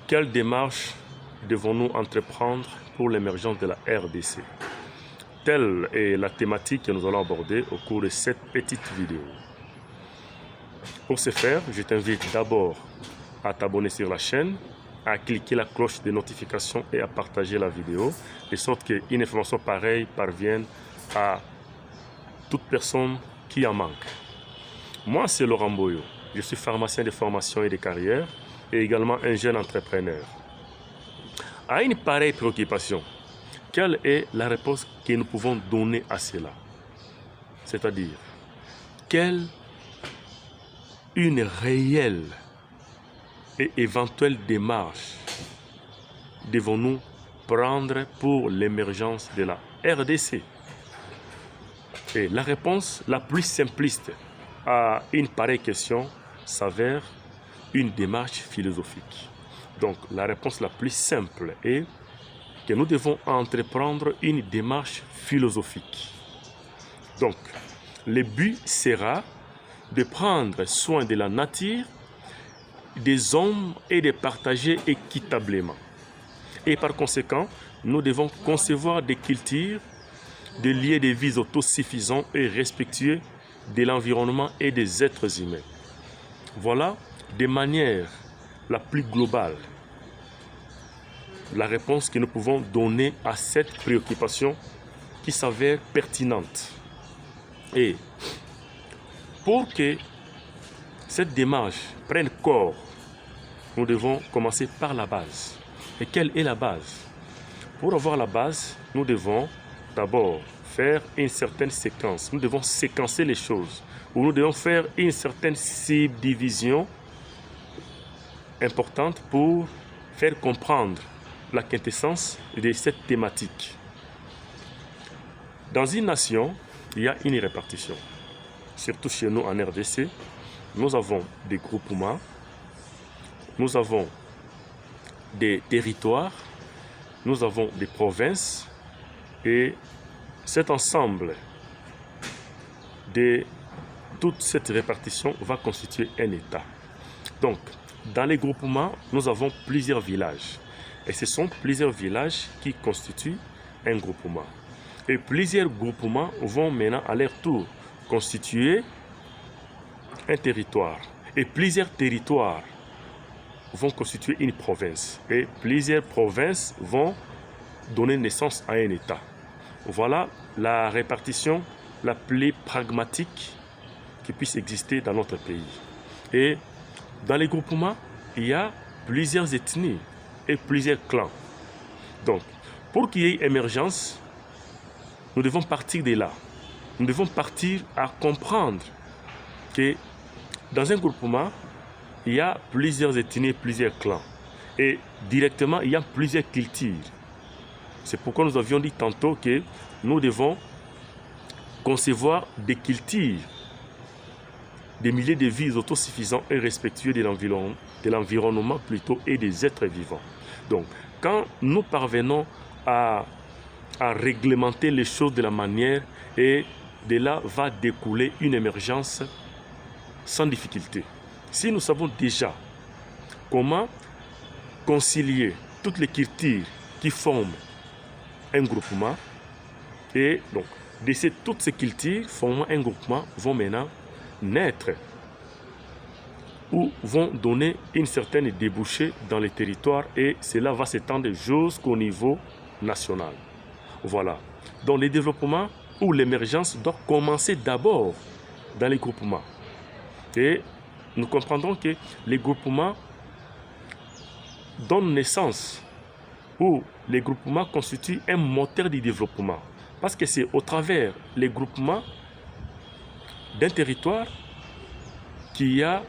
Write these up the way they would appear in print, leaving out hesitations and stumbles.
Quelle démarche devons-nous entreprendre pour l'émergence de la RDC? Telle est la thématique que nous allons aborder au cours de cette petite vidéo. Pour ce faire, je t'invite d'abord à t'abonner sur la chaîne, à cliquer la cloche de notification et à partager la vidéo, de sorte qu'une information pareille parvienne à toute personne qui en manque. Moi, c'est Laurent Boyo. Je suis pharmacien de formation et de carrière et également un jeune entrepreneur. À une pareille préoccupation, quelle est la réponse que nous pouvons donner à cela? C'est-à-dire, quelle une réelle et éventuelle démarche devons-nous prendre pour l'émergence de la RDC? Et la réponse la plus simpliste à une pareille question s'avère une démarche philosophique. Donc la réponse la plus simple est que nous devons entreprendre une démarche philosophique. Donc le but sera de prendre soin de la nature, des hommes et de partager équitablement. Et par conséquent, nous devons concevoir des cultures, des lieux de vie autosuffisants et respectueux de l'environnement et des êtres humains. Voilà, de manière la plus globale, la réponse que nous pouvons donner à cette préoccupation qui s'avère pertinente. Et pour que cette démarche prenne corps, nous devons commencer par la base. Et quelle est la base? Pour avoir la base, nous devons d'abord faire une certaine séquence. Nous devons séquencer les choses. Ou nous devons faire une certaine subdivision importante pour faire comprendre la quintessence de cette thématique. Dans une nation, il y a une répartition. Surtout chez nous en RDC, nous avons des groupements, nous avons des territoires, nous avons des provinces et cet ensemble de toute cette répartition va constituer un État. Donc, dans les groupements, nous avons plusieurs villages. Et ce sont plusieurs villages qui constituent un groupement. Et plusieurs groupements vont maintenant à leur tour constituer un territoire. Et plusieurs territoires vont constituer une province. Et plusieurs provinces vont donner naissance à un État. Voilà la répartition la plus pragmatique qui puisse exister dans notre pays. Et dans les groupements, il y a plusieurs ethnies et plusieurs clans. Donc, pour qu'il y ait émergence, nous devons partir de là. Nous devons partir à comprendre que dans un groupement, il y a plusieurs ethnies et plusieurs clans. Et directement, il y a plusieurs cultures. C'est pourquoi nous avions dit tantôt que nous devons concevoir des cultures, des milliers de vies autosuffisants et respectueux de l'environnement plutôt et des êtres vivants. Donc, quand nous parvenons à réglementer les choses de la manière, et de là va découler une émergence sans difficulté. Si nous savons déjà comment concilier toutes les cultures qui forment un groupement, et donc toutes ces cultures formant un groupement vont maintenant naître ou vont donner une certaine débouchée dans les territoires et cela va s'étendre jusqu'au niveau national. Voilà. Donc le développement ou l'émergence doit commencer d'abord dans les groupements. Et nous comprendrons que les groupements donnent naissance ou les groupements constituent un moteur du développement. Parce que c'est au travers les groupements d'un territoire qu'il y a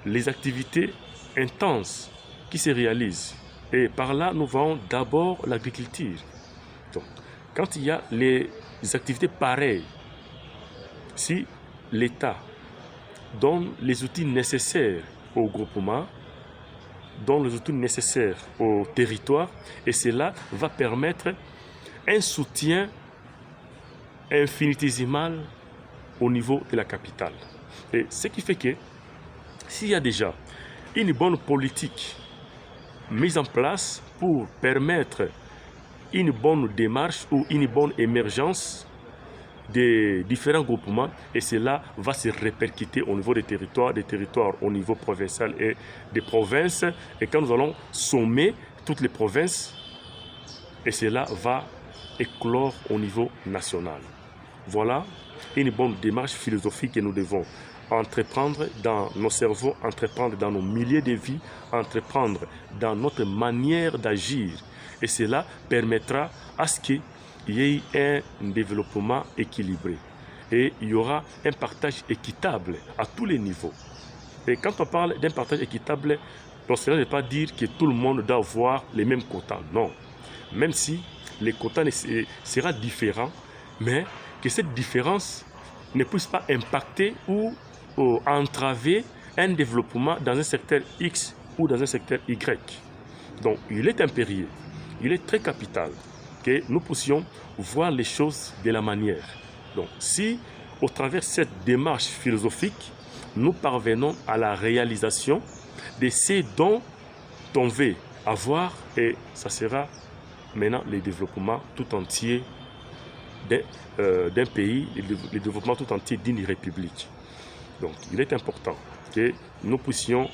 les activités intenses qui se réalisent. Et par là, nous voyons d'abord l'agriculture. Donc, quand il y a les activités pareilles, si l'État donne les outils nécessaires au groupement, donne les outils nécessaires au territoire, et cela va permettre un soutien infinitésimal au niveau de la capitale. Et ce qui fait que s'il y a déjà une bonne politique mis en place pour permettre une bonne démarche ou une bonne émergence des différents groupements, et cela va se répercuter au niveau des territoires au niveau provincial et des provinces, et quand nous allons sommer toutes les provinces, et cela va éclore au niveau national. Voilà une bonne démarche philosophique que nous devons entreprendre dans nos cerveaux, entreprendre dans nos milieux de vie, entreprendre dans notre manière d'agir, et cela permettra à ce qu'il y ait un développement équilibré et il y aura un partage équitable à tous les niveaux. Et quand on parle d'un partage équitable, donc cela ne veut pas dire que tout le monde doit avoir les mêmes quotas, non. Même si les quotas seront différents, mais que cette différence ne puisse pas impacter ou entraver un développement dans un secteur X ou dans un secteur Y. Donc il est impérieux, il est très capital que nous puissions voir les choses de la manière. Donc si au travers de cette démarche philosophique, nous parvenons à la réalisation de ce dont on veut avoir, et ça sera maintenant le développement tout entier d'un pays, le développement tout entier d'une république. Donc il est important que nous puissions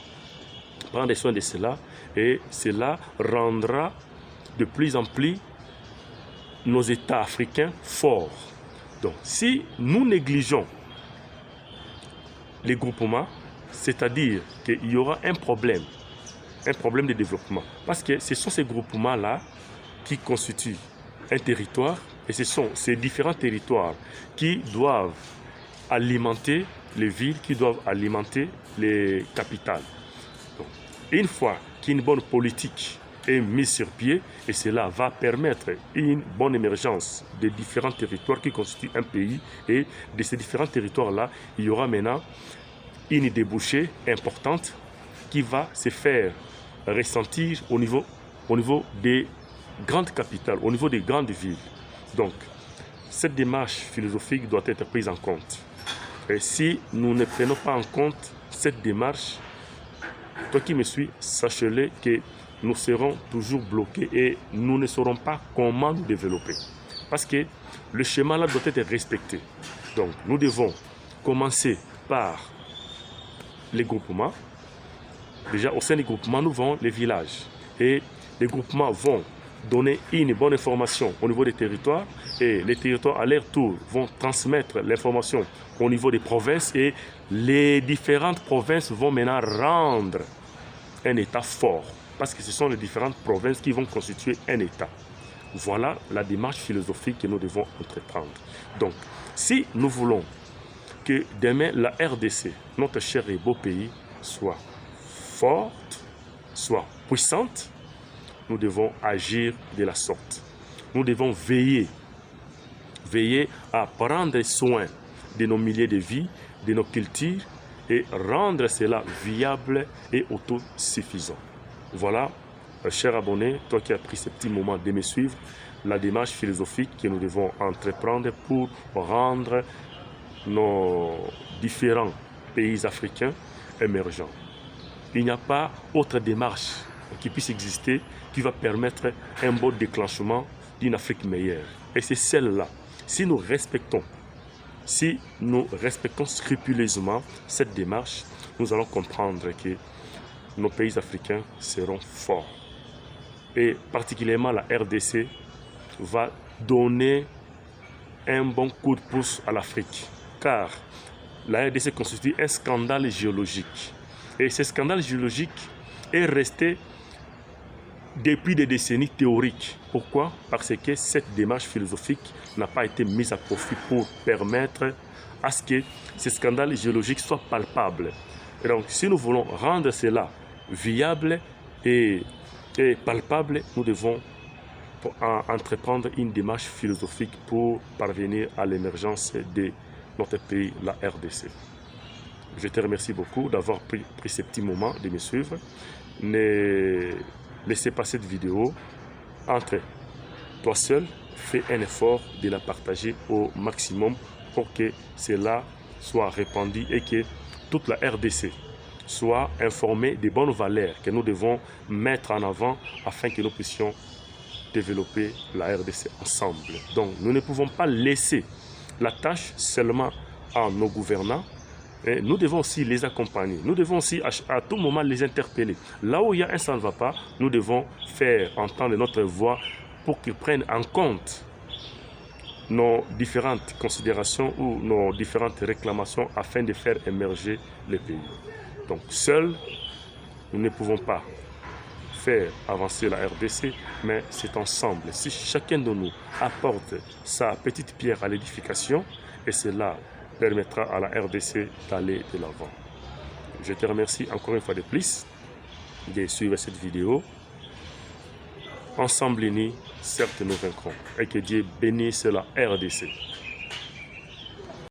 prendre soin de cela, et cela rendra de plus en plus nos États africains forts. Donc si nous négligeons les groupements, c'est-à-dire qu'il y aura un problème de développement. Parce que ce sont ces groupements-là qui constituent un territoire, et ce sont ces différents territoires qui doivent alimenter les villes, qui doivent alimenter les capitales. Donc, une fois qu'une bonne politique est mise sur pied, et cela va permettre une bonne émergence des différents territoires qui constituent un pays, et de ces différents territoires-là, il y aura maintenant une débouchée importante qui va se faire ressentir au niveau des grandes capitales, au niveau des grandes villes. Donc, cette démarche philosophique doit être prise en compte. Et si nous ne prenons pas en compte cette démarche, toi qui me suis, sachez-le que nous serons toujours bloqués et nous ne saurons pas comment nous développer. Parce que le schéma là doit être respecté. Donc, nous devons commencer par les groupements. Déjà, au sein des groupements, nous avons les villages. Et les groupements vont donner une bonne information au niveau des territoires, et les territoires à leur tour vont transmettre l'information au niveau des provinces, et les différentes provinces vont maintenant rendre un État fort, parce que ce sont les différentes provinces qui vont constituer un État. Voilà la démarche philosophique que nous devons entreprendre. Donc, si nous voulons que demain la RDC, notre cher et beau pays, soit forte, soit puissante, nous devons agir de la sorte. Nous devons veiller à prendre soin de nos milieux de vie, de nos cultures, et rendre cela viable et autosuffisant. Voilà, cher abonné, toi qui as pris ce petit moment de me suivre, la démarche philosophique que nous devons entreprendre pour rendre nos différents pays africains émergents. Il n'y a pas autre démarche qui puisse exister qui va permettre un bon déclenchement d'une Afrique meilleure. Et c'est celle-là. Si nous respectons scrupuleusement cette démarche, nous allons comprendre que nos pays africains seront forts. Et particulièrement la RDC va donner un bon coup de pouce à l'Afrique. Car la RDC constitue un scandale géologique. Et ce scandale géologique est resté depuis des décennies théoriques. Pourquoi? Parce que cette démarche philosophique n'a pas été mise à profit pour permettre à ce que ce scandale géologique soit palpable. Et donc, si nous voulons rendre cela viable et palpable, nous devons entreprendre une démarche philosophique pour parvenir à l'émergence de notre pays, la RDC. Je te remercie beaucoup d'avoir pris ce petit moment de me suivre. Ne laissez pas cette vidéo entre toi seul. Fais un effort de la partager au maximum pour que cela soit répandu et que toute la RDC soit informé des bonnes valeurs que nous devons mettre en avant afin que nous puissions développer la RDC ensemble. Donc, nous ne pouvons pas laisser la tâche seulement à nos gouvernants. Et nous devons aussi les accompagner. Nous devons aussi à tout moment les interpeller. Là où il y a un ça ne va pas, nous devons faire entendre notre voix pour qu'ils prennent en compte nos différentes considérations ou nos différentes réclamations afin de faire émerger le pays. Donc, seuls, nous ne pouvons pas faire avancer la RDC, mais c'est ensemble. Si chacun de nous apporte sa petite pierre à l'édification, et cela permettra à la RDC d'aller de l'avant. Je te remercie encore une fois de plus de suivre cette vidéo. Ensemble unis, certes nous vaincrons. Et que Dieu bénisse la RDC.